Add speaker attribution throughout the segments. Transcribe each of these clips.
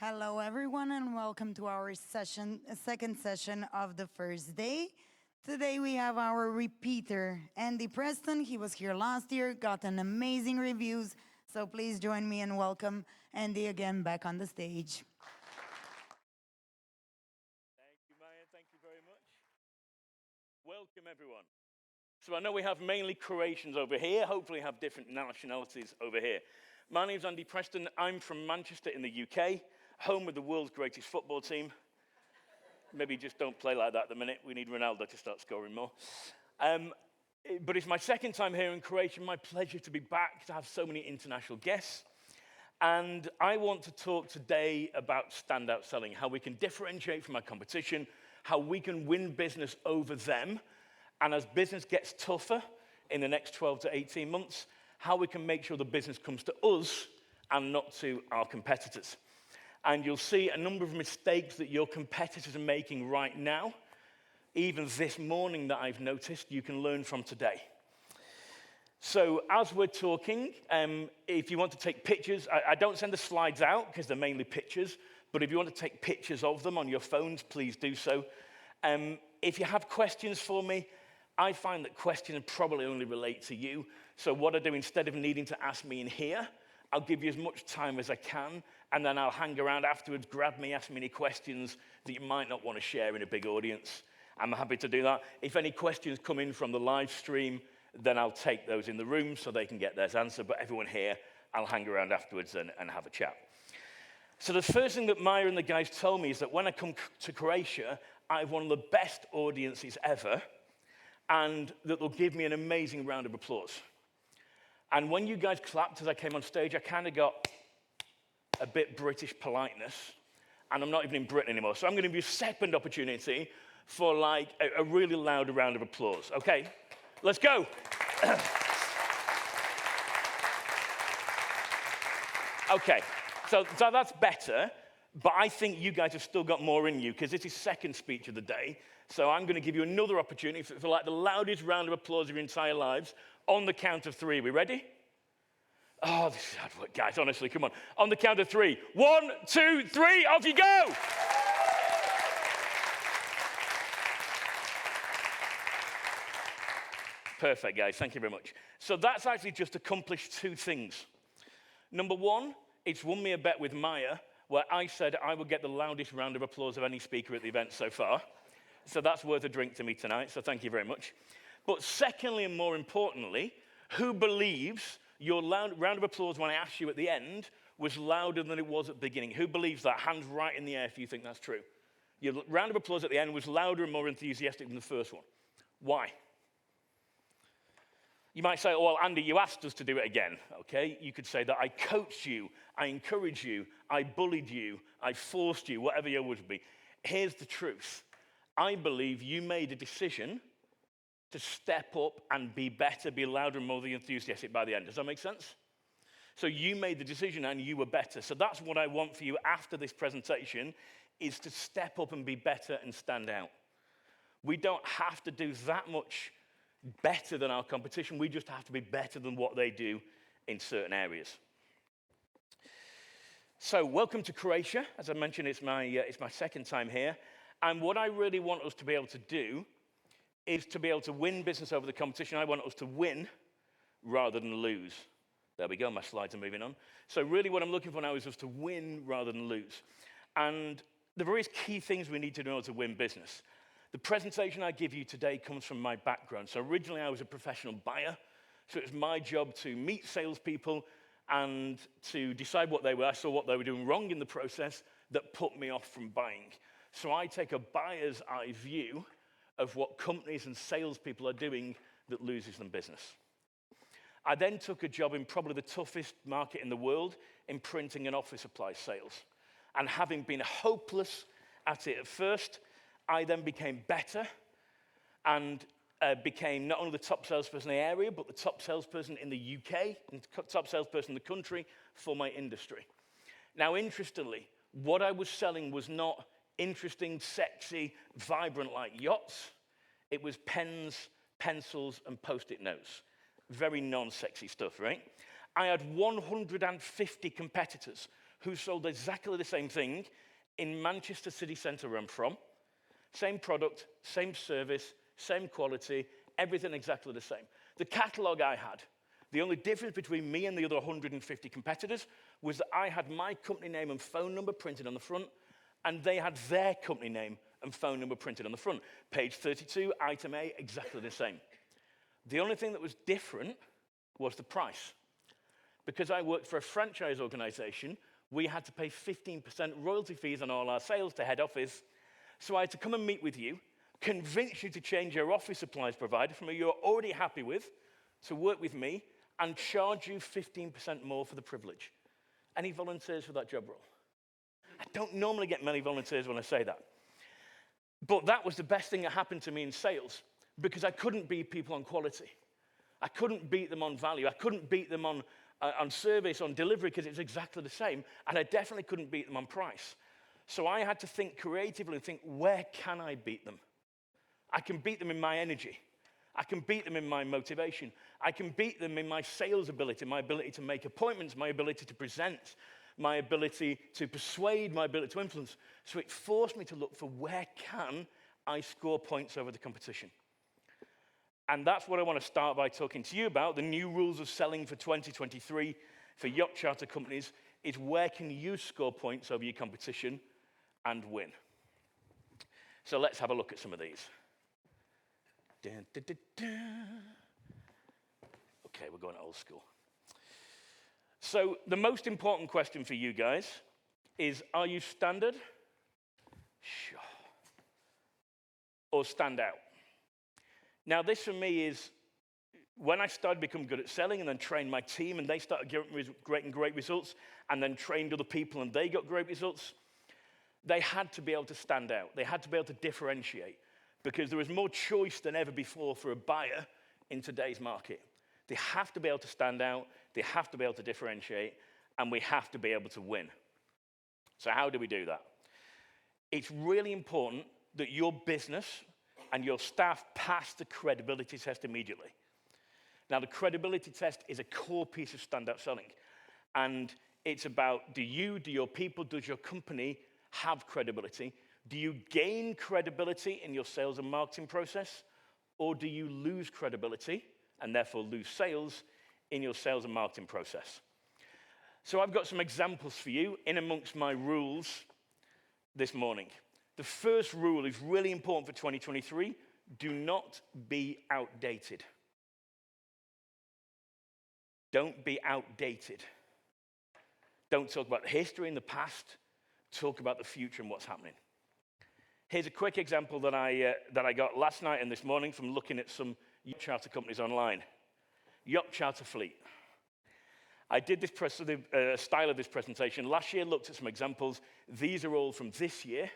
Speaker 1: Hello, everyone, and welcome to our second session of the first day. Today we have our repeater, Andy Preston. He was here last year, got an amazing reviews. So please join me and welcome Andy again back on the stage.
Speaker 2: Thank you, Maya. Thank you very much. Welcome, everyone. So I know we have mainly Croatians over here. Hopefully have different nationalities over here. My name's Andy Preston. I'm from Manchester in the UK, home of the world's greatest football team. Maybe just don't play like that at the minute. We need Ronaldo to start scoring more. But it's my second time here in Croatia. My pleasure to be back, to have so many international guests. And I want to talk today about standout selling, how we can differentiate from our competition, how we can win business over them, and as business gets tougher in the next 12 to 18 months, how we can make sure the business comes to us and not to our competitors. And you'll see a number of mistakes that your competitors are making right now, even this morning that I've noticed, you can learn from today. So as we're talking, if you want to take pictures, I don't send the slides out because they're mainly pictures, but if you want to take pictures of them on your phones, please do so. If you have questions for me, I find that questions probably only relate to you. So what I do, instead of needing to ask me in here, I'll give you as much time as I can, and then I'll hang around afterwards, grab me, ask me any questions that you might not want to share in a big audience. I'm happy to do that. If any questions come in from the live stream, then I'll take those in the room so they can get theirs answered. But everyone here, I'll hang around afterwards and have a chat. So the first thing that Maya and the guys told me is that when I come to Croatia, I have one of the best audiences ever, and that they'll give me an amazing round of applause. And when you guys clapped as I came on stage, I kind of got a bit British politeness, and I'm not even in Britain anymore. So I'm going to give you a second opportunity for like a really loud round of applause. Okay, let's go. Okay, so that's better, but I think you guys have still got more in you because this is second speech of the day. So I'm going to give you another opportunity for like the loudest round of applause of your entire lives on the count of three. Are we ready? Oh, this is hard work, guys, honestly, come on. On the count of three. 1, 2, 3, off you go! Perfect, guys, thank you very much. So that's actually just accomplished two things. Number one, it's won me a bet with Maya, where I said I would get the loudest round of applause of any speaker at the event so far. So that's worth a drink to me tonight, so thank you very much. But secondly, and more importantly, who believes your round of applause when I asked you at the end was louder than it was at the beginning? Who believes that? Hands right in the air if you think that's true. Your round of applause at the end was louder and more enthusiastic than the first one. Why? You might say, oh, well, Andy, you asked us to do it again, okay? You could say that I coached you, I encouraged you, I bullied you, I forced you, whatever your words would be. Here's the truth. I believe you made a decision to step up and be better, be louder and more enthusiastic by the end. Does that make sense? So you made the decision and you were better. So that's what I want for you after this presentation, is to step up and be better and stand out. We don't have to do that much better than our competition. We just have to be better than what they do in certain areas. So welcome to Croatia. As I mentioned, it's my second time here. And what I really want us to be able to do is to be able to win business over the competition. I want us to win rather than lose. There we go, my slides are moving on. So really what I'm looking for now is us to win rather than lose. And the various key things we need to know to win business. The presentation I give you today comes from my background. So originally I was a professional buyer. So it was my job to meet salespeople and to decide what they were. I saw what they were doing wrong in the process that put me off from buying. So I take a buyer's eye view of what companies and salespeople are doing that loses them business. I then took a job in probably the toughest market in the world in printing and office supply sales. And having been hopeless at it at first, I then became better and became not only the top salesperson in the area, but the top salesperson in the UK and top salesperson in the country for my industry. Now, interestingly, what I was selling was not interesting, sexy, vibrant like yachts. It was pens, pencils, and Post-it notes. Very non-sexy stuff, right? I had 150 competitors who sold exactly the same thing in Manchester city centre where I'm from. Same product, same service, same quality, everything exactly the same. The catalogue I had, the only difference between me and the other 150 competitors was that I had my company name and phone number printed on the front, and they had their company name and phone number printed on the front. Page 32, item A, exactly the same. The only thing that was different was the price. Because I worked for a franchise organization, we had to pay 15% royalty fees on all our sales to head office. So I had to come and meet with you, convince you to change your office supplies provider from who you're already happy with to work with me and charge you 15% more for the privilege. Any volunteers for that job role? I don't normally get many volunteers when I say that. But that was the best thing that happened to me in sales because I couldn't beat people on quality. I couldn't beat them on value. I couldn't beat them on service, on delivery, because it's exactly the same. And I definitely couldn't beat them on price. So I had to think creatively and think, where can I beat them? I can beat them in my energy. I can beat them in my motivation. I can beat them in my sales ability, my ability to make appointments, my ability to present, my ability to persuade, my ability to influence. So it forced me to look for where can I score points over the competition. And that's what I want to start by talking to you about. The new rules of selling for 2023 for yacht charter companies is where can you score points over your competition and win. So let's have a look at some of these. Dun, dun, dun, dun. Okay, we're going old school. So the most important question for you guys is, are you standard? Sure. Or stand out? Now, this for me is when I started to become good at selling and then trained my team and they started getting great results and then trained other people and they got great results, they had to be able to stand out. They had to be able to differentiate because there was more choice than ever before for a buyer in today's market. They have to be able to stand out, they have to be able to differentiate, and we have to be able to win. So how do we do that? It's really important that your business and your staff pass the credibility test immediately. Now, the credibility test is a core piece of standout selling. And it's about, do your people, does your company have credibility? Do you gain credibility in your sales and marketing process? Or do you lose credibility and therefore lose sales in your sales and marketing process? So I've got some examples for you in amongst my rules this morning. The first rule is really important for 2023. Do not be outdated. Don't be outdated. Don't talk about the history in the past. Talk about the future and what's happening. Here's a quick example that I got last night and this morning from looking at some yacht charter companies online. Yacht charter fleet. I did this style of this presentation last year, looked at some examples. These are all from this year.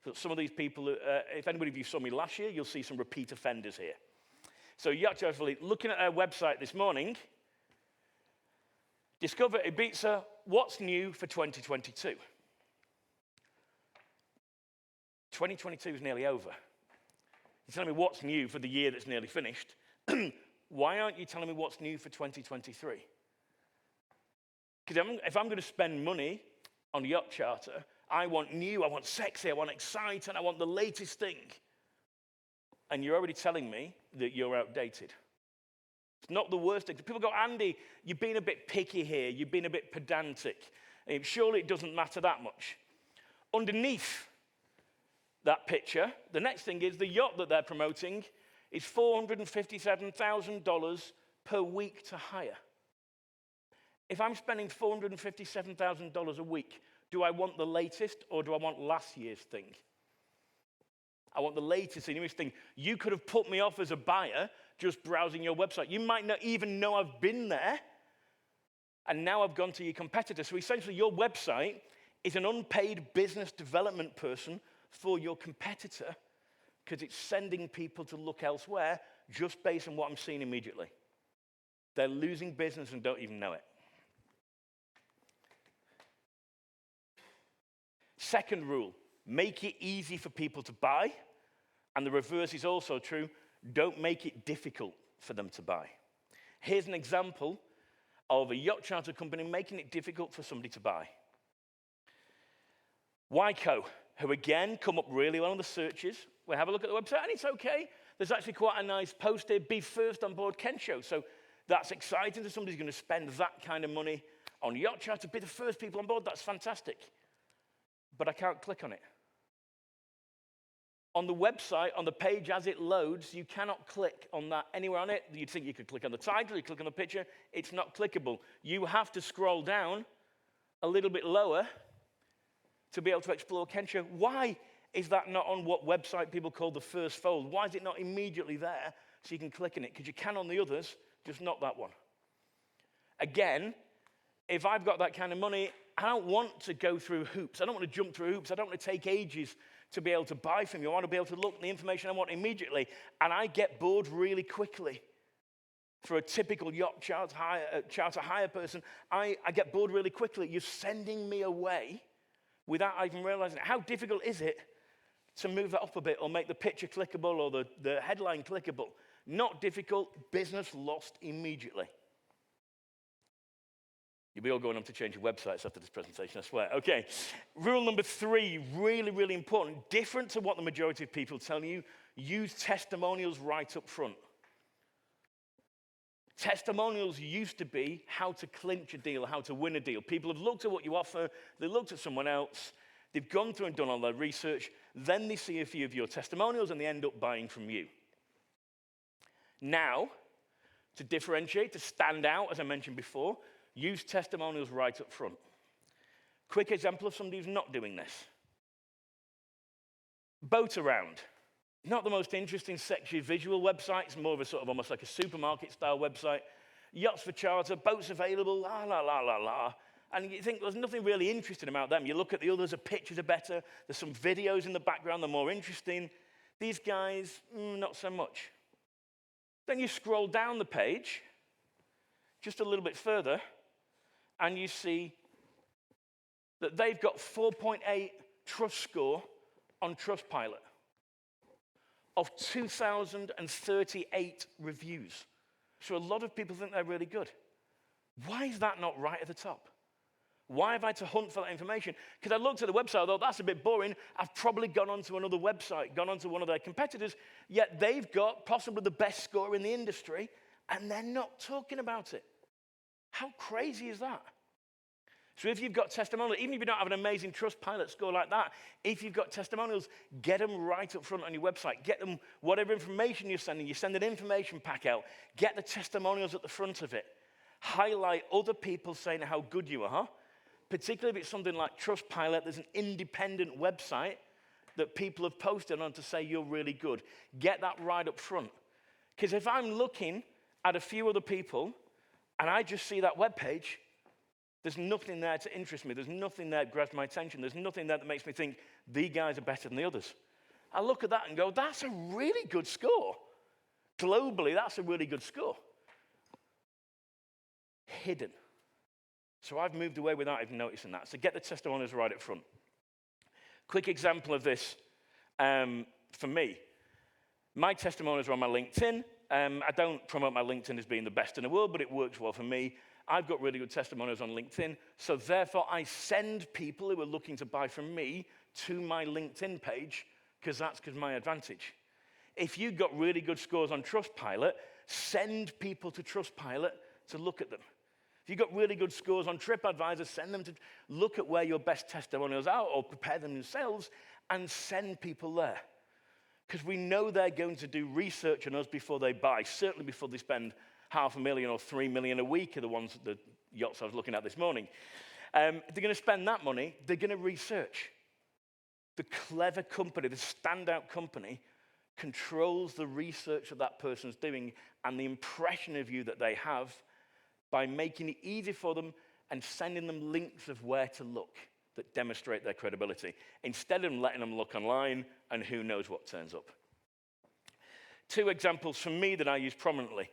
Speaker 2: So some of these people, if anybody of you saw me last year, you'll see some repeat offenders here. So Yacht charter fleet, looking at our website this morning, discover Ibiza, what's new for 2022? 2022 is nearly over. You're telling me what's new for the year that's nearly finished. Why aren't you telling me what's new for 2023? Because if I'm going to spend money on yacht charter, I want new, I want sexy, I want exciting, I want the latest thing. And you're already telling me that you're outdated. It's not the worst thing. People go, Andy, you've been a bit picky here. You've been a bit pedantic. Surely it doesn't matter that much. Underneath that picture, the next thing is the yacht that they're promoting is $457,000 per week to hire. If I'm spending $457,000 a week, do I want the latest or do I want last year's thing? I want the latest and newest thing. You could have put me off as a buyer just browsing your website. You might not even know I've been there, and now I've gone to your competitor. So essentially, your website is an unpaid business development person for your competitor because it's sending people to look elsewhere just based on what I'm seeing immediately. They're losing business and don't even know it. Second rule, make it easy for people to buy. And the reverse is also true. Don't make it difficult for them to buy. Here's an example of a yacht charter company making it difficult for somebody to buy. Wyco, who again come up really well on the searches. We have a look at the website, and it's okay. There's actually quite a nice post here, be first on board Ken Show. So that's exciting to somebody who's going to spend that kind of money on Yacht Charter, be the first people on board. That's fantastic. But I can't click on it. On the website, on the page as it loads, you cannot click on that anywhere on it. You'd think you could click on the title, you click on the picture. It's not clickable. You have to scroll down a little bit lower to be able to explore Ken Show. Why is that not on what website people call the first fold? Why is it not immediately there so you can click on it? Because you can on the others, just not that one. Again, if I've got that kind of money, I don't want to go through hoops. I don't want to jump through hoops. I don't want to take ages to be able to buy from you. I want to be able to look at the information I want immediately. And I get bored really quickly. For a typical yacht charter hire person, I get bored really quickly. You're sending me away without even realizing it. How difficult is it to move that up a bit or make the picture clickable or the headline clickable? Not difficult. Business lost immediately. You'll be all going on to change your websites after this presentation, I swear. Okay, rule number 3, really, really important. Different to what the majority of people tell you, use testimonials right up front. Testimonials used to be how to clinch a deal, how to win a deal. People have looked at what you offer, they looked at someone else, they've gone through and done all their research, then they see a few of your testimonials and they end up buying from you. Now, to differentiate, to stand out, as I mentioned before, use testimonials right up front. Quick example of somebody who's not doing this. Boat Around. Not the most interesting, sexy visual website. It's more of a sort of almost like a supermarket style website. Yachts for charter, boats available, la, la, la, la, la. And you think there's nothing really interesting about them. You look at the others, the pictures are better. There's some videos in the background, they're more interesting. These guys, not so much. Then you scroll down the page, just a little bit further, and you see that they've got 4.8 trust score on Trustpilot of 2,038 reviews. So a lot of people think they're really good. Why is that not right at the top? Why have I had to hunt for that information? Because I looked at the website, I thought, that's a bit boring. I've probably gone onto another website, gone onto one of their competitors, yet they've got possibly the best score in the industry, and they're not talking about it. How crazy is that? So if you've got testimonials, even if you don't have an amazing Trustpilot score like that, if you've got testimonials, get them right up front on your website. Get them whatever information you're sending. You send an information pack out. Get the testimonials at the front of it. Highlight other people saying how good you are. Particularly if it's something like Trustpilot, there's an independent website that people have posted on to say you're really good. Get that right up front. Because if I'm looking at a few other people and I just see that webpage, there's nothing there to interest me. There's nothing there that grabs my attention. There's nothing there that makes me think these guys are better than the others. I look at that and go, that's a really good score. Globally, that's a really good score. Hidden. So I've moved away without even noticing that. So get the testimonials right up front. Quick example of this for me. My testimonials are on my LinkedIn. I don't promote my LinkedIn as being the best in the world, but it works well for me. I've got really good testimonials on LinkedIn, so therefore I send people who are looking to buy from me to my LinkedIn page, because that's my advantage. If you've got really good scores on Trustpilot, send people to Trustpilot to look at them. If you've got really good scores on TripAdvisor, send them to look at where your best testimonials are or prepare them themselves and send people there. Because we know they're going to do research on us before they buy, certainly before they spend $500,000 or $3 million a week are the ones, the yachts I was looking at this morning. They're going to spend that money, they're going to research. The clever company, the standout company, controls the research that that person's doing and the impression of you that they have by making it easy for them and sending them links of where to look that demonstrate their credibility, instead of letting them look online and who knows what turns up. 2 examples from me that I use prominently.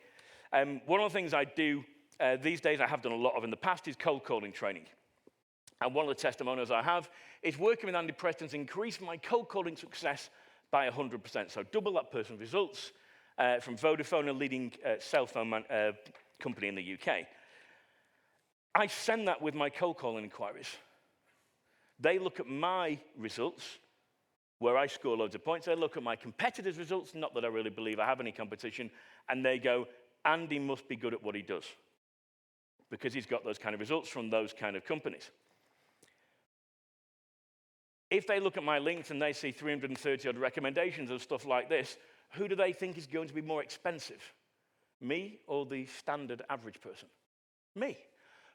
Speaker 2: One of the things I do these days, I have done a lot of in the past, is cold calling training. And one of the testimonials I have is working with Andy Preston's increased my cold calling success by 100%. So double that person's results from Vodafone, a leading cell phone company in the UK. I send that with my cold calling inquiries. They look at my results, where I score loads of points. They look at my competitors' results, not that I really believe I have any competition, and they go, Andy must be good at what he does because he's got those kind of results from those kind of companies. If they look at my links and they see 330 odd recommendations of stuff like this, who do they think is going to be more expensive? Me or the standard average person? Me.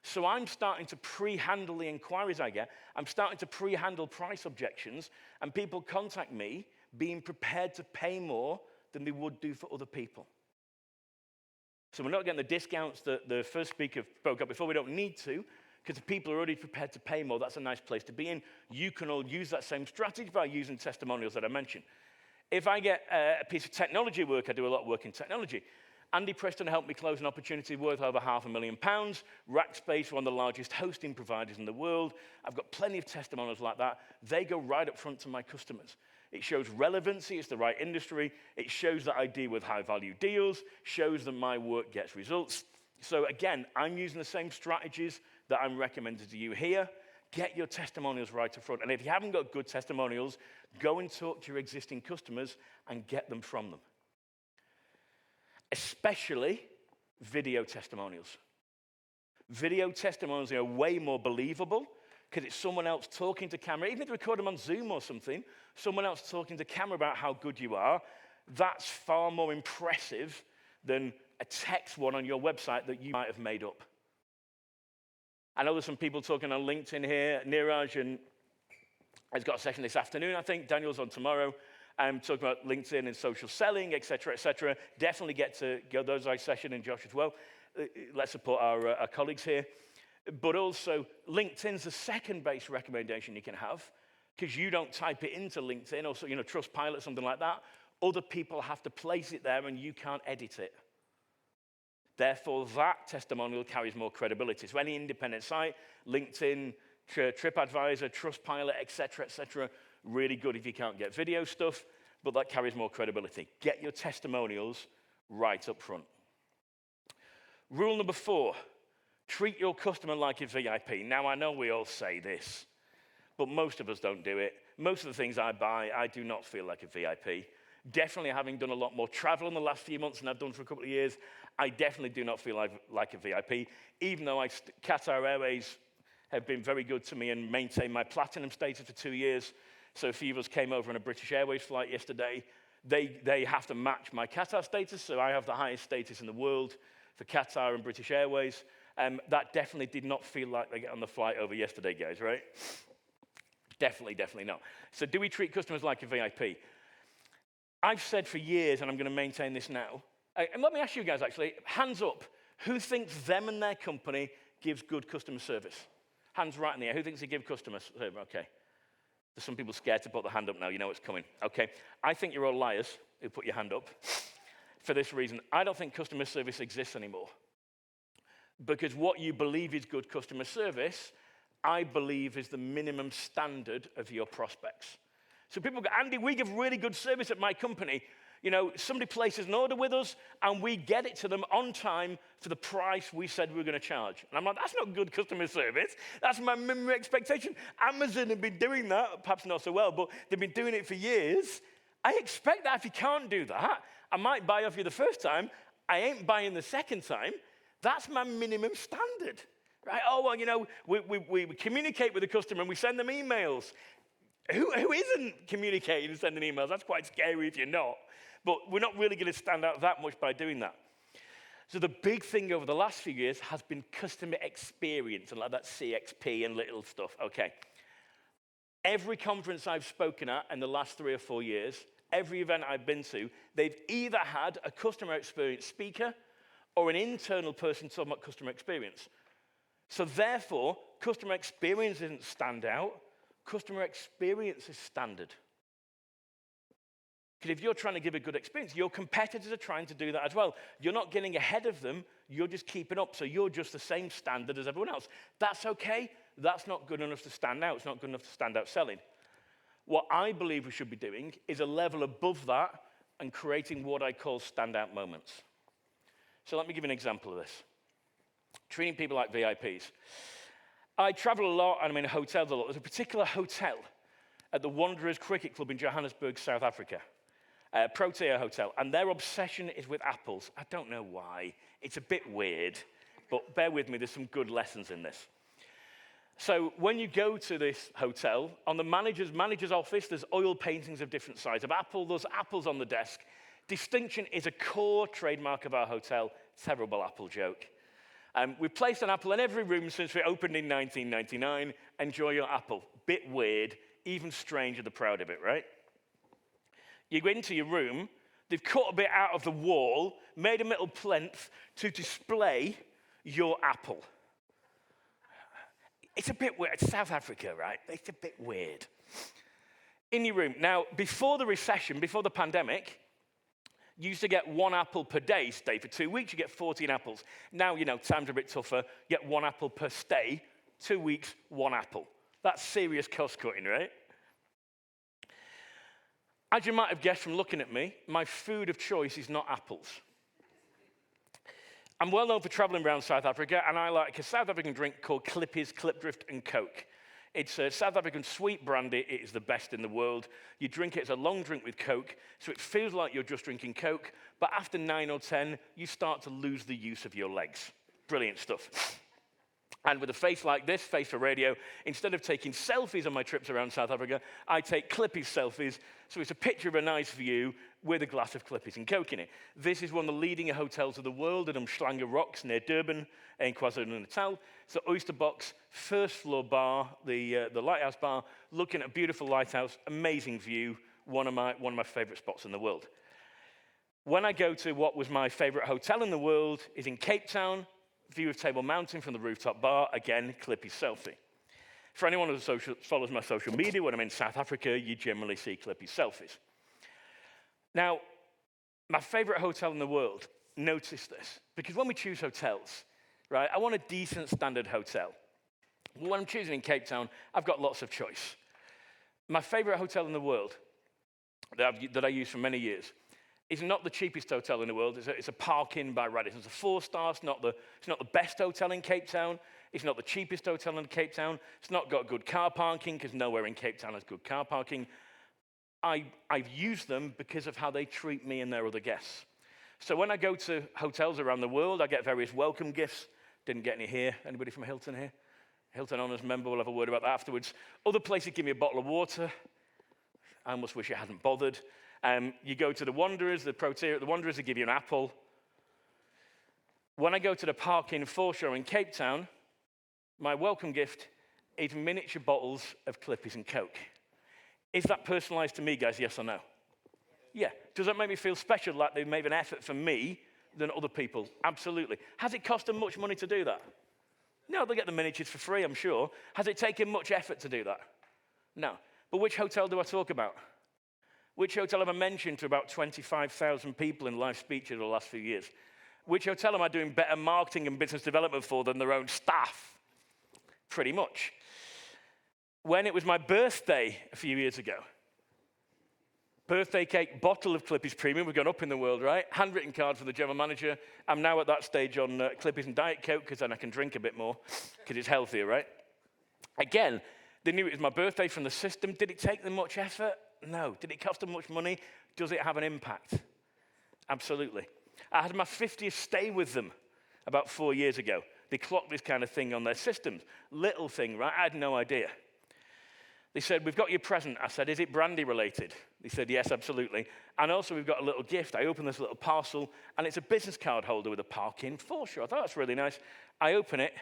Speaker 2: So I'm starting to pre-handle the inquiries I get. I'm starting to pre-handle price objections, and people contact me being prepared to pay more than they would do for other people. So we're not getting the discounts that the first speaker spoke up before. We don't need to, because the people are already prepared to pay more. That's a nice place to be in. You can all use that same strategy by using testimonials that I mentioned. If I get a piece of technology work, I do a lot of work in technology. Andy Preston helped me close an opportunity worth over £500,000. Rackspace, one of the largest hosting providers in the world. I've got plenty of testimonials like that. They go right up front to my customers. It shows relevancy, it's the right industry. It shows that I deal with high-value deals, shows that my work gets results. So again, I'm using the same strategies that I'm recommending to you here. Get your testimonials right up front. And if you haven't got good testimonials, go and talk to your existing customers and get them from them. Especially video testimonials. Video testimonials are way more believable because it's someone else talking to camera. Even if you record them on Zoom or something, someone else talking to camera about how good you are, that's far more impressive than a text one on your website that you might have made up. I know there's some people talking on LinkedIn here. Neeraj has got a session this afternoon, I think. Daniel's on tomorrow. Talking about LinkedIn and social selling, et cetera, et cetera. Definitely get to go those session and Josh as well. Let's support our colleagues here. But also, LinkedIn's the second base recommendation you can have because you don't type it into LinkedIn or Trustpilot, something like that. Other people have to place it there and you can't edit it. Therefore, that testimonial carries more credibility. So any independent site, LinkedIn, TripAdvisor, Trustpilot, et cetera, really good if you can't get video stuff, but that carries more credibility. Get your testimonials right up front. Rule number 4, treat your customer like a VIP. Now, I know we all say this, but most of us don't do it. Most of the things I buy, I do not feel like a VIP. Definitely having done a lot more travel in the last few months than I've done for a couple of years, I definitely do not feel like a VIP, even though Qatar Airways have been very good to me and maintained my platinum status for 2 years. So a few of us came over on a British Airways flight yesterday. They have to match my Qatar status, so I have the highest status in the world for Qatar and British Airways. That definitely did not feel like they get on the flight over yesterday, guys, right? Definitely not. So do we treat customers like a VIP? I've said for years, and I'm going to maintain this now, and let me ask you guys actually, hands up, who thinks them and their company gives good customer service? Hands right in the air. Who thinks they give customer service? Okay. There's some people scared to put their hand up now. You know what's coming. Okay. I think you're all liars who put your hand up for this reason. I don't think customer service exists anymore. Because what you believe is good customer service, I believe is the minimum standard of your prospects. So people go, Andy, we give really good service at my company. You know, somebody places an order with us and we get it to them on time for the price we said we were going to charge. And I'm like, that's not good customer service. That's my minimum expectation. Amazon have been doing that, perhaps not so well, but they've been doing it for years. I expect that if you can't do that, I might buy off you the first time. I ain't buying the second time. That's my minimum standard. Right? Oh, well, you know, we communicate with the customer and we send them emails. Who isn't communicating and sending emails? That's quite scary if you're not. But we're not really going to stand out that much by doing that. So the big thing over the last few years has been customer experience and like that CXP and little stuff. Okay. Every conference I've spoken at in the last 3 or 4 years, every event I've been to, they've either had a customer experience speaker or an internal person talking about customer experience. So therefore, customer experience isn't stand out. Customer experience is standard. Because if you're trying to give a good experience, your competitors are trying to do that as well. You're not getting ahead of them, you're just keeping up. So you're just the same standard as everyone else. That's okay. That's not good enough to stand out. It's not good enough to stand out selling. What I believe we should be doing is a level above that and creating what I call standout moments. So let me give you an example of this. Treating people like VIPs. I travel a lot and I'm in hotels a lot. There's a particular hotel at the Wanderers Cricket Club in Johannesburg, South Africa, Protea Hotel, and their obsession is with apples. I don't know why. It's a bit weird, but bear with me, there's some good lessons in this. So when you go to this hotel, on the manager's office, there's oil paintings of different sizes of apple. There's apples on the desk. Distinction is a core trademark of our hotel. Terrible apple joke. We've placed an apple in every room since we opened in 1999. Enjoy your apple. Bit weird, even stranger the proud of it, right? You go into your room, they've cut a bit out of the wall, made a little plinth to display your apple. It's a bit weird. It's South Africa, right? It's a bit weird. In your room. Now, before the recession, before the pandemic, you used to get 1 apple per day. Stay for 2 weeks, you get 14 apples. Now, times are a bit tougher. Get 1 apple per stay. 2 weeks, 1 apple. That's serious cost cutting, right? As you might have guessed from looking at me, my food of choice is not apples. I'm well known for traveling around South Africa, and I like a South African drink called Clippies, Klipdrift and Coke. It's a South African sweet brandy. It is the best in the world. You drink it as a long drink with Coke, so it feels like you're just drinking Coke, but after 9 or 10, you start to lose the use of your legs. Brilliant stuff. And with a face like this, face for radio, instead of taking selfies on my trips around South Africa, I take Clippies selfies. So it's a picture of a nice view with a glass of Clippies and Coke in it. This is one of the leading hotels of the world at Umhlanga Rocks near Durban in KwaZulu-Natal. It's the Oyster Box, first floor bar, the lighthouse bar, looking at a beautiful lighthouse, amazing view, one of my favorite spots in the world. When I go to what was my favorite hotel in the world is in Cape Town, view of Table Mountain from the rooftop bar, again, Clippies selfie. For anyone who follows my social media, when I'm in South Africa, you generally see Clippies selfies. Now, my favorite hotel in the world, notice this, because when we choose hotels, right, I want a decent standard hotel. When I'm choosing in Cape Town, I've got lots of choice. My favorite hotel in the world that I use for many years is not the cheapest hotel in the world. It's a Park Inn by Radisson. It's a 4-star. It's not the best hotel in Cape Town. It's not the cheapest hotel in Cape Town. It's not got good car parking, because nowhere in Cape Town has good car parking. I've used them because of how they treat me and their other guests. So when I go to hotels around the world, I get various welcome gifts. Didn't get any here. Anybody from Hilton here? Hilton Honors member, we'll have a word about that afterwards. Other places give me a bottle of water. I almost wish I hadn't bothered. You go to the Wanderers, the Protea, the Wanderers, they give you an apple. When I go to the Park Inn foreshore in Cape Town, my welcome gift is miniature bottles of Clippies and Coke. Is that personalized to me, guys, yes or no? Yeah. Does that make me feel special, like they've made an effort for me than other people? Absolutely. Has it cost them much money to do that? No, they get the miniatures for free, I'm sure. Has it taken much effort to do that? No. But which hotel do I talk about? Which hotel have I mentioned to about 25,000 people in live speeches over the last few years? Which hotel am I doing better marketing and business development for than their own staff? Pretty much. When it was my birthday a few years ago, birthday cake, bottle of Clippies Premium, we've gone up in the world, right? Handwritten card from the general manager. I'm now at that stage on Clippies and Diet Coke, because then I can drink a bit more, because it's healthier, right? Again, they knew it was my birthday from the system. Did it take them much effort? No. Did it cost them much money? Does it have an impact? Absolutely. I had my 50th stay with them about 4 years ago. They clocked this kind of thing on their systems. Little thing, right? I had no idea. They said, we've got your present. I said, is it brandy related? They said, yes, absolutely. And also, we've got a little gift. I opened this little parcel, and it's a business card holder with a Park Inn foreshore. I thought that's really nice. I open it,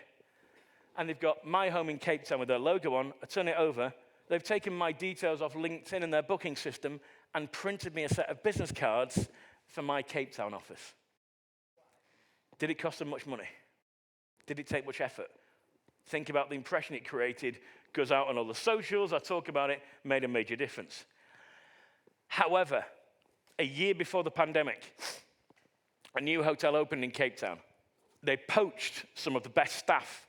Speaker 2: and they've got my home in Cape Town with their logo on. I turn it over. They've taken my details off LinkedIn and their booking system and printed me a set of business cards for my Cape Town office. Did it cost them much money? Did it take much effort? Think about the impression it created, goes out on all the socials, I talk about it, made a major difference. However, a year before the pandemic, a new hotel opened in Cape Town. They poached some of the best staff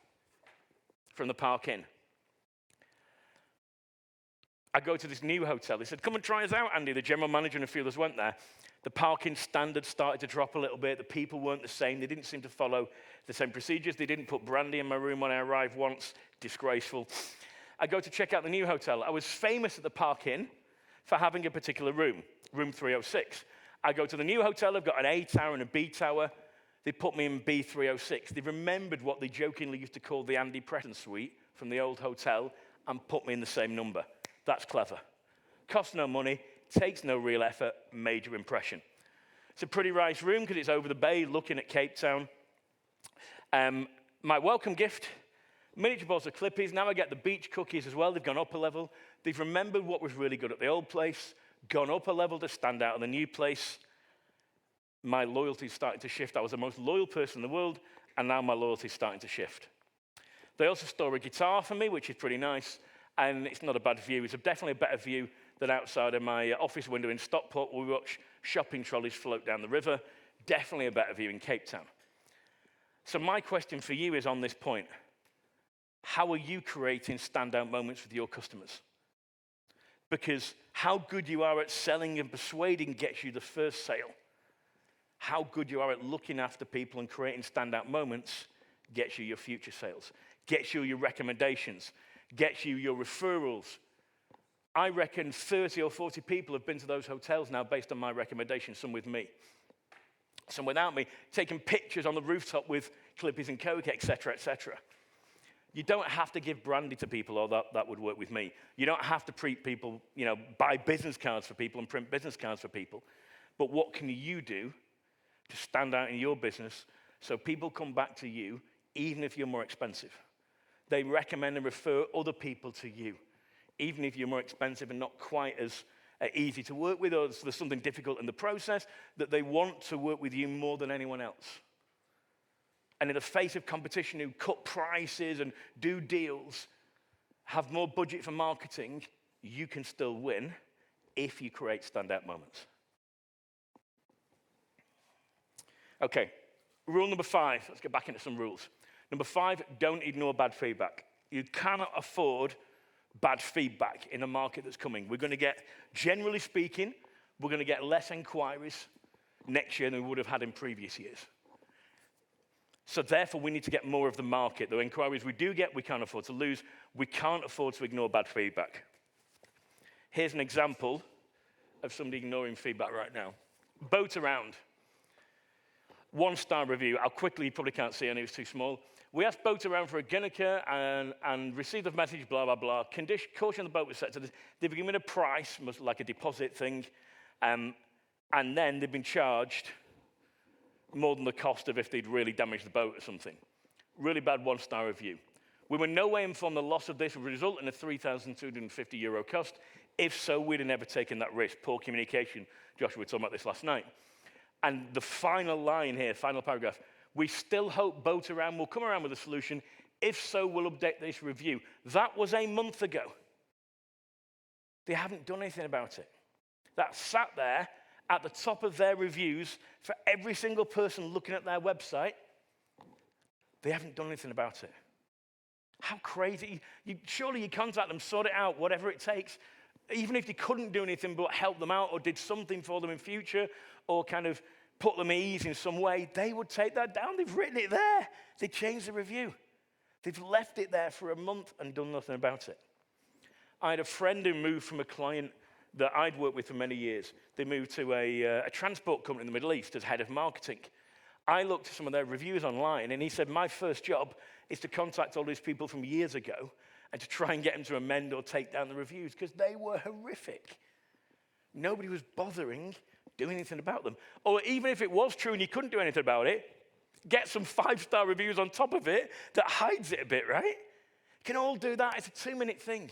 Speaker 2: from the Park Inn. I go to this new hotel. They said, come and try us out, Andy. The general manager and a few others went there. The parking standards started to drop a little bit. The people weren't the same. They didn't seem to follow the same procedures. They didn't put brandy in my room when I arrived once. Disgraceful. I go to check out the new hotel. I was famous at the Park-In for having a particular room 306. I go to the new hotel. I've got an A tower and a B tower. They put me in B306. They remembered what they jokingly used to call the Andy Preston suite from the old hotel and put me in the same number. That's clever. Costs no money, takes no real effort, major impression. It's a pretty nice room because it's over the bay looking at Cape Town. My welcome gift, miniature balls of Clippies. Now I get the beach cookies as well. They've gone up a level. They've remembered what was really good at the old place, gone up a level to stand out in the new place. My loyalty's starting to shift. I was the most loyal person in the world, and now my loyalty's starting to shift. They also store a guitar for me, which is pretty nice, and it's not a bad view. It's definitely a better view than outside of my office window in Stockport, where we watch shopping trolleys float down the river. Definitely a better view in Cape Town. So my question for you is on this point. How are you creating standout moments with your customers? Because how good you are at selling and persuading gets you the first sale. How good you are at looking after people and creating standout moments gets you your future sales, gets you your recommendations, gets you your referrals. I reckon 30 or 40 people have been to those hotels now based on my recommendations, some with me, some without me, taking pictures on the rooftop with Clippies and Coke, etc., etc. You don't have to give brandy to people, or that would work with me. You don't have to treat people, buy business cards for people and print business cards for people. But what can you do to stand out in your business so people come back to you even if you're more expensive? They recommend and refer other people to you, even if you're more expensive and not quite as easy to work with, or there's something difficult in the process, that they want to work with you more than anyone else. And in the face of competition who cut prices and do deals, have more budget for marketing, you can still win if you create standout moments. Okay, rule number 5. Let's get back into some rules. Number 5, don't ignore bad feedback. You cannot afford bad feedback in a market that's coming. We're going to get, generally speaking, we're going to get less inquiries next year than we would have had in previous years. So therefore, we need to get more of the market. The inquiries we do get, we can't afford to lose. We can't afford to ignore bad feedback. Here's an example of somebody ignoring feedback right now. Boat Around. 1-star review. I'll quickly, you probably can't see, I know it's too small. We asked Boat Around for a Guernica and received a message, blah, blah, blah. Caution the boat was set to this. They've given a price, like a deposit thing, and then they've been charged more than the cost of if they'd really damaged the boat or something. Really bad 1-star review. We were no way informed the loss of this would result in a €3,250 cost. If so, we'd have never taken that risk. Poor communication. Joshua, we were talking about this last night. And the final line here, final paragraph, we still hope Boat Around will come around with a solution. If so, we'll update this review. That was a month ago. They haven't done anything about it. That sat there at the top of their reviews for every single person looking at their website. They haven't done anything about it. How crazy. Surely you contact them, sort it out, whatever it takes. Even if you couldn't do anything but help them out or did something for them in future or kind of put them at ease in some way, they would take that down. They've written it there. They changed the review. They've left it there for a month and done nothing about it. I had a friend who moved from a client that I'd worked with for many years. They moved to a transport company in the Middle East as head of marketing. I looked at some of their reviews online, and he said, my first job is to contact all these people from years ago and to try and get them to amend or take down the reviews because they were horrific. Nobody was bothering doing anything about them. Or even if it was true and you couldn't do anything about it, get some 5-star reviews on top of it that hides it a bit, right? You can all do that. It's a 2-minute thing.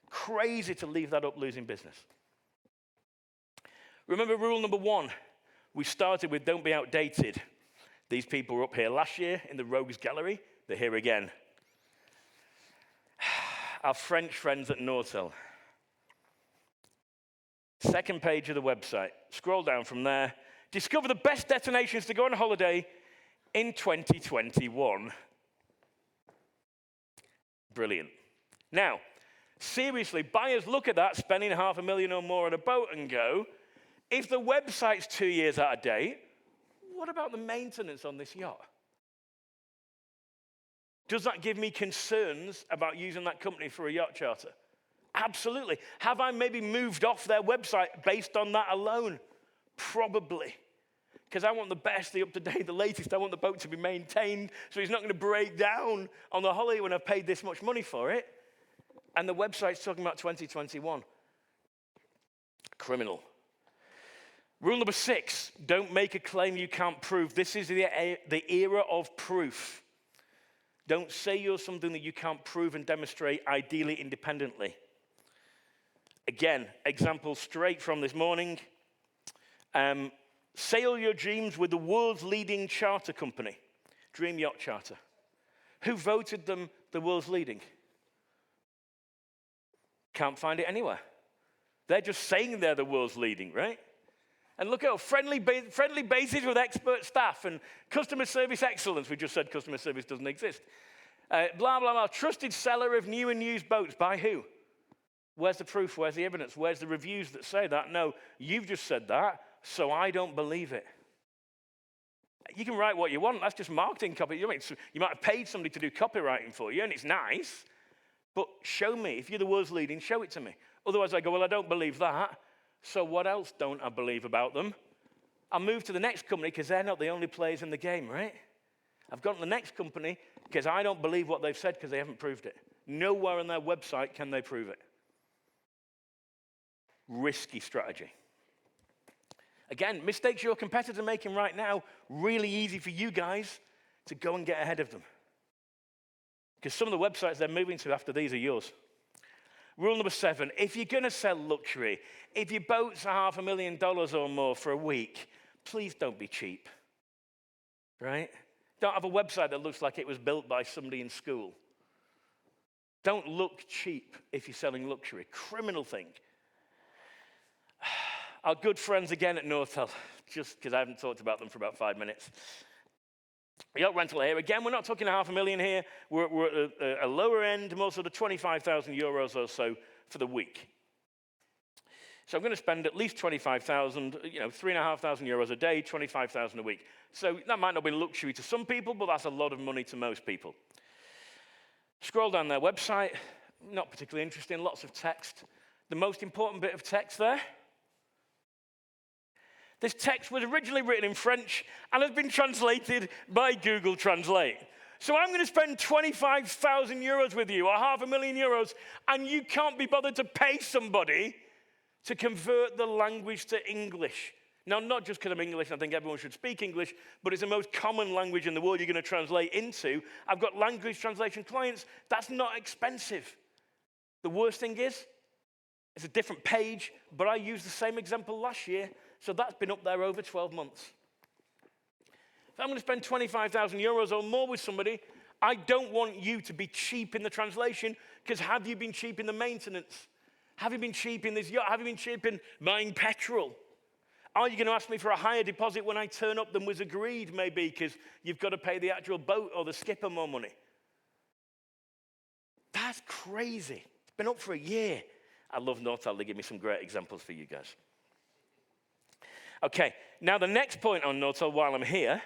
Speaker 2: Crazy to leave that up losing business. Remember rule number 1. We started with don't be outdated. These people were up here last year in the Rogues Gallery. They're here again. Our French friends at Nortel. Second page of the website. Scroll down from there. Discover the best destinations to go on holiday in 2021. Brilliant. Now, seriously, buyers look at that, spending $500,000 or more on a boat and go, If the website's 2 years out of date, what about the maintenance on this yacht? Does that give me concerns about using that company for a yacht charter? Absolutely. Have I maybe moved off their website based on that alone? Probably. Because I want the best, the up-to-date, the latest. I want the boat to be maintained so it's not going to break down on the holiday when I've paid this much money for it. And the website's talking about 2021. Criminal. Rule number 6, don't make a claim you can't prove. This is the era of proof. Don't say you're something that you can't prove and demonstrate, ideally independently. Again, example straight from this morning. Sail your dreams with the world's leading charter company, Dream Yacht Charter. Who voted them the world's leading? Can't find it anywhere. They're just saying they're the world's leading, right? And look at friendly bases with expert staff and customer service excellence. We just said customer service doesn't exist. Blah, blah, blah. Trusted seller of new and used boats. By who? Where's the proof? Where's the evidence? Where's the reviews that say that? No, you've just said that, so I don't believe it. You can write what you want. That's just marketing copy. You might have paid somebody to do copywriting for you, and it's nice. But show me. If you're the world's leading, show it to me. Otherwise, I go, well, I don't believe that. So what else don't I believe about them? I'll move to the next company because they're not the only players in the game, right? I've gone to the next company because I don't believe what they've said because they haven't proved it. Nowhere on their website can they prove it. Risky strategy. Again, mistakes your competitors are making right now, really easy for you guys to go and get ahead of them. Because some of the websites they're moving to after these are yours. Rule number 7, if you're going to sell luxury, if your boat's $500,000 or more for a week, please don't be cheap, right? Don't have a website that looks like it was built by somebody in school. Don't look cheap if you're selling luxury. Criminal thing. Our good friends again at Nortel, just because I haven't talked about them for about 5 minutes. Yacht rental here. Again, we're not talking $500,000 here. We're at a lower end, more sort of 25,000 euros or so for the week. So I'm going to spend at least 25,000, 3,500 euros a day, 25,000 a week. So that might not be luxury to some people, but that's a lot of money to most people. Scroll down their website. Not particularly interesting. Lots of text. The most important bit of text there. This text was originally written in French and has been translated by Google Translate. So I'm going to spend 25,000 euros with you, or €500,000, and you can't be bothered to pay somebody to convert the language to English. Now, not just because I'm English, I think everyone should speak English, but it's the most common language in the world you're going to translate into. I've got language translation clients. That's not expensive. The worst thing is, it's a different page, but I used the same example last year. So that's been up there over 12 months. If I'm going to spend 25,000 euros or more with somebody, I don't want you to be cheap in the translation, because have you been cheap in the maintenance? Have you been cheap in this yacht? Have you been cheap in buying petrol? Are you going to ask me for a higher deposit when I turn up than was agreed, maybe, because you've got to pay the actual boat or the skipper more money? That's crazy. It's been up for a year. I love Nortel. They give me some great examples for you guys. Okay, now the next point on Nortel while I'm here,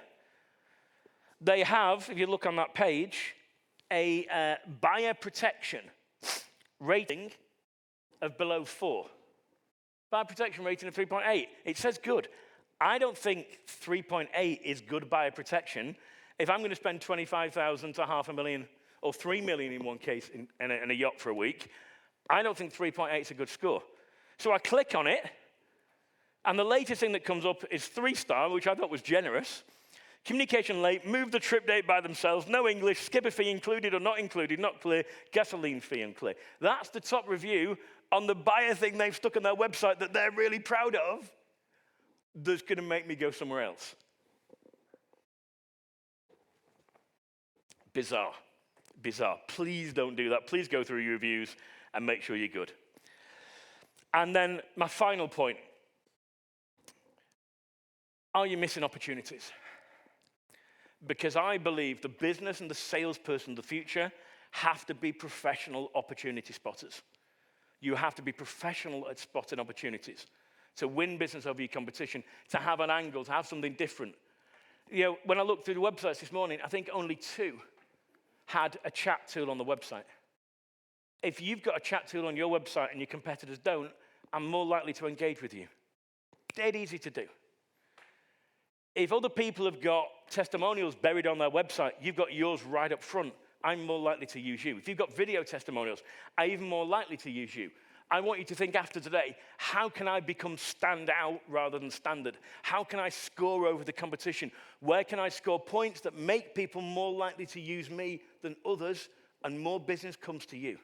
Speaker 2: they have, if you look on that page, a buyer protection rating of below 4. Buyer protection rating of 3.8. It says good. I don't think 3.8 is good buyer protection if I'm going to spend 25,000 to $500,000 or 3 million in one case in a yacht for a week. I don't think 3.8 is a good score. So I click on it. And the latest thing that comes up is 3-star, which I thought was generous. Communication late, move the trip date by themselves, no English, skipper fee included or not included, not clear, gasoline fee unclear. That's the top review on the buyer thing they've stuck on their website that they're really proud of, that's going to make me go somewhere else. Bizarre. Bizarre. Please don't do that. Please go through your reviews and make sure you're good. And then my final point. Are you missing opportunities? Because I believe the business and the salesperson of the future have to be professional opportunity spotters. You have to be professional at spotting opportunities. to win business over your competition, to have an angle, to have something different. When I looked through the websites this morning, I think only 2 had a chat tool on the website. If you've got a chat tool on your website and your competitors don't, I'm more likely to engage with you. Dead easy to do. If other people have got testimonials buried on their website, you've got yours right up front, I'm more likely to use you. If you've got video testimonials, I'm even more likely to use you. I want you to think after today, how can I become stand out rather than standard? How can I score over the competition? Where can I score points that make people more likely to use me than others, and more business comes to you?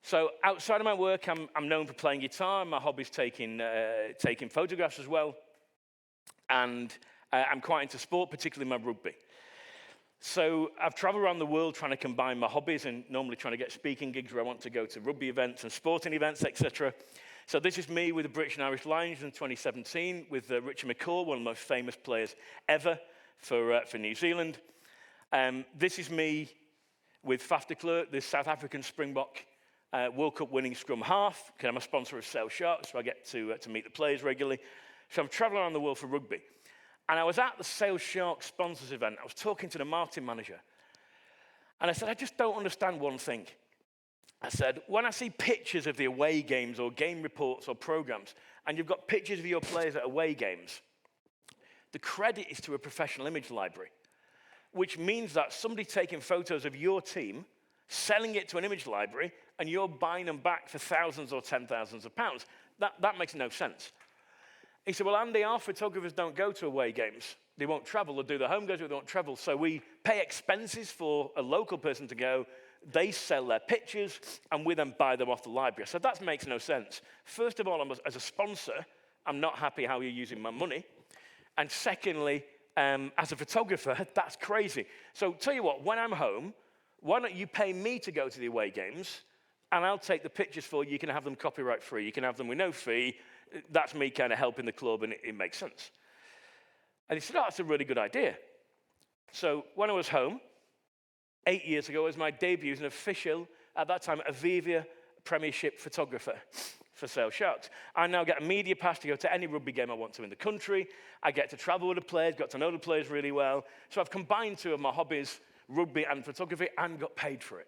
Speaker 2: So outside of my work, I'm known for playing guitar. My hobby's taking photographs as well. And I'm quite into sport, particularly my rugby. So I've traveled around the world trying to combine my hobbies and normally trying to get speaking gigs where I want to go to rugby events and sporting events, etc. So this is me with the British and Irish Lions in 2017 with Richard McCaw, one of the most famous players ever for New Zealand. This is me with Faf de Klerk, the South African Springbok World Cup winning scrum half, because I'm a sponsor of Sail Sharks, so I get to meet the players regularly. So I'm traveling around the world for rugby. And I was at the Sail Sharks sponsors event. I was talking to the marketing manager. And I said, I just don't understand one thing. I said, when I see pictures of the away games or game reports or programs, and you've got pictures of your players at away games, the credit is to a professional image library, which means that somebody taking photos of your team, selling it to an image library, and you're buying them back for thousands or 10,000s of pounds. That makes no sense. He said, well, Andy, our photographers don't go to away games. They won't travel. They'll do their home games, but they won't travel. So we pay expenses for a local person to go. They sell their pictures, and we then buy them off the library. So that makes no sense. First of all, as a sponsor, I'm not happy how you're using my money. And secondly, as a photographer, that's crazy. So tell you what, when I'm home, why don't you pay me to go to the away games, and I'll take the pictures for you. You can have them copyright free. You can have them with no fee. That's me kind of helping the club, and it makes sense. And he said, oh, that's a really good idea. So when I was home, 8 years ago, it was my debut as an official, at that time, Aviva Premiership photographer for Sail Sharks. I now get a media pass to go to any rugby game I want to in the country. I get to travel with the players, got to know the players really well. So I've combined 2 of my hobbies, rugby and photography, and got paid for it.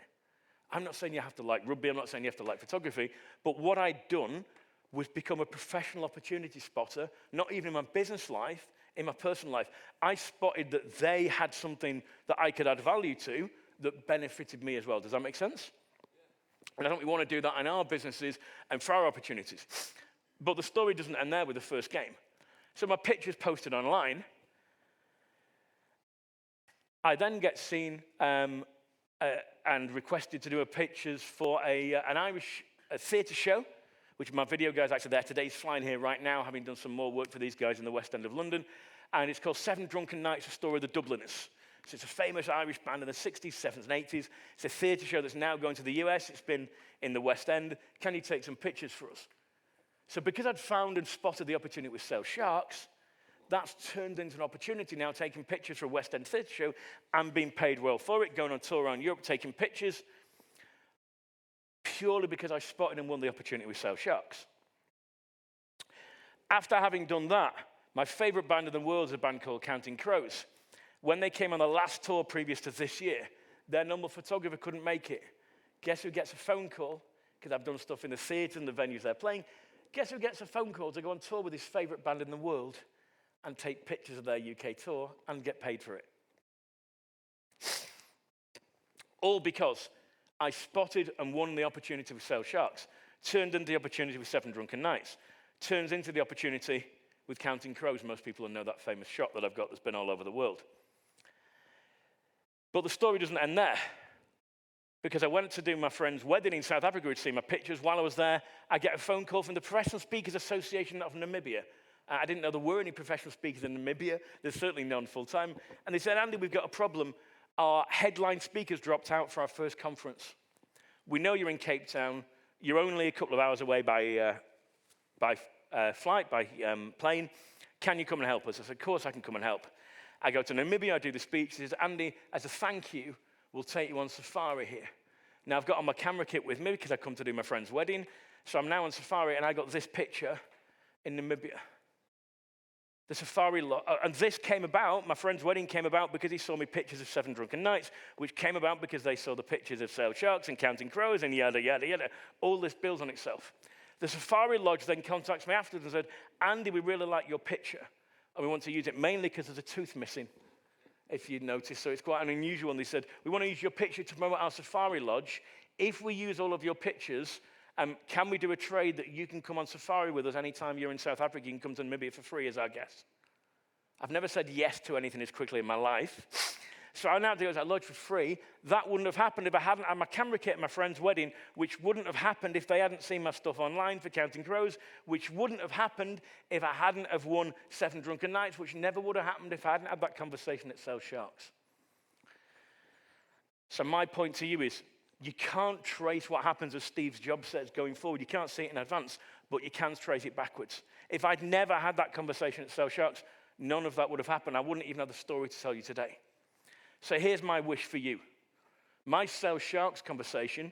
Speaker 2: I'm not saying you have to like rugby, I'm not saying you have to like photography, but what I'd done was become a professional opportunity spotter, not even in my business life, in my personal life. I spotted that they had something that I could add value to that benefited me as well. Does that make sense? And I think we want to do that in our businesses and for our opportunities. But the story doesn't end there with the first game. So my picture's posted online. I then get seen and requested to do pictures for an Irish theatre show, which my video guy's actually there today. He's flying here right now, having done some more work for these guys in the West End of London. And it's called 7 Drunken Nights, a story of the Dubliners. So it's a famous Irish band in the 60s, 70s, and 80s. It's a theatre show that's now going to the US. It's been in the West End. Can you take some pictures for us? So because I'd found and spotted the opportunity with Sail Sharks, that's turned into an opportunity now, taking pictures for a West End theatre show and being paid well for it, going on tour around Europe, taking pictures, purely because I spotted and won the opportunity with Sail Sharks. After having done that, my favorite band in the world is a band called Counting Crows. When they came on the last tour previous to this year, their number photographer couldn't make it. Guess who gets a phone call? Because I've done stuff in the theatre and the venues they're playing. Guess who gets a phone call to go on tour with his favorite band in the world and take pictures of their UK tour and get paid for it? All because I spotted and won the opportunity with Sail Sharks, turned into the opportunity with 7 Drunken Nights, turns into the opportunity with Counting Crows. Most people will know that famous shot that I've got that's been all over the world. But the story doesn't end there, because I went to do my friend's wedding in South Africa. Who'd seen my pictures. While I was there, I get a phone call from the Professional Speakers Association of Namibia. I didn't know there were any professional speakers in Namibia. There's certainly none full-time. And they said, Andy, we've got a problem. Our headline speakers dropped out for our first conference. We know you're in Cape Town. You're only a couple of hours away by flight, by plane. Can you come and help us? I said, of course I can come and help. I go to Namibia, I do the speech. He says, Andy, as a thank you, we'll take you on safari here. Now, I've got all my camera kit with me because I come to do my friend's wedding. So I'm now on safari, and I got this picture in Namibia. The safari lot, and this came about, my friend's wedding came about because he saw me pictures of 7 Drunken Nights, which came about because they saw the pictures of sail sharks and counting crows and yada, yada, yada. All this builds on itself. The safari lodge then contacts me afterwards and said, Andy, we really like your picture, and we want to use it mainly because there's a tooth missing, if you'd noticed, so it's quite an unusual one. They said, we want to use your picture to promote our safari lodge. If we use all of your pictures, can we do a trade that you can come on safari with us anytime you're in South Africa? You can come to Namibia for free as our guest. I've never said yes to anything as quickly in my life. So I now do it as a lodge for free. That wouldn't have happened if I hadn't had my camera kit at my friend's wedding, which wouldn't have happened if they hadn't seen my stuff online for Counting Crows, which wouldn't have happened if I hadn't have won 7 Drunken Nights, which never would have happened if I hadn't had that conversation at Sail Sharks. So my point to you is, you can't trace what happens as Steve's job says going forward. You can't see it in advance, but you can trace it backwards. If I'd never had that conversation at Sail Sharks, none of that would have happened. I wouldn't even have the story to tell you today. So here's my wish for you. My Sail Sharks conversation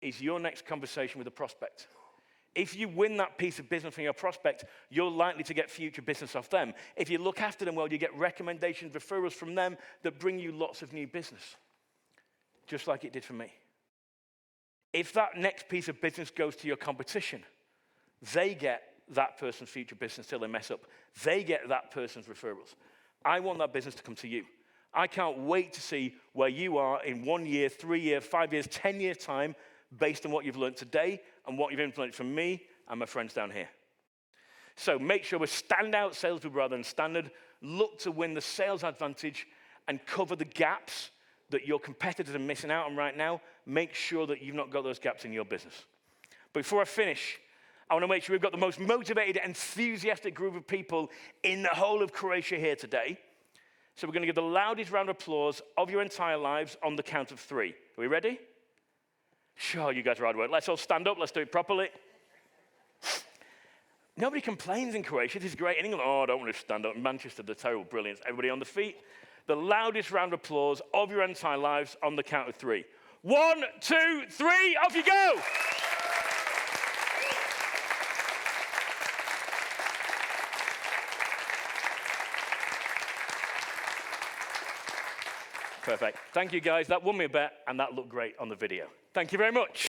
Speaker 2: is your next conversation with a prospect. If you win that piece of business from your prospect, you're likely to get future business off them. If you look after them well, you get recommendations, referrals from them that bring you lots of new business, just like it did for me. If that next piece of business goes to your competition, they get that person's future business till they mess up. They get that person's referrals. I want that business to come to you. I can't wait to see where you are in 1 year, 3 years, 5 years, 10 years' time based on what you've learned today and what you've implemented from me and my friends down here. So make sure we're standout salespeople rather than standard. Look to win the sales advantage and cover the gaps that your competitors are missing out on right now. Make sure that you've not got those gaps in your business. Before I finish, I want to make sure we've got the most motivated, enthusiastic group of people in the whole of Croatia here today. So we're going to give the loudest round of applause of your entire lives on the count of 3. Are we ready? Sure, you guys are hard work. Let's all stand up. Let's do it properly. Nobody complains in Croatia. This is great. In England, I don't want to stand up. In Manchester, they're terrible. Brilliant. Everybody on the feet. The loudest round of applause of your entire lives on the count of 3. 1, 2, 3, off you go! Perfect. Thank you, guys. That won me a bet, and that looked great on the video. Thank you very much.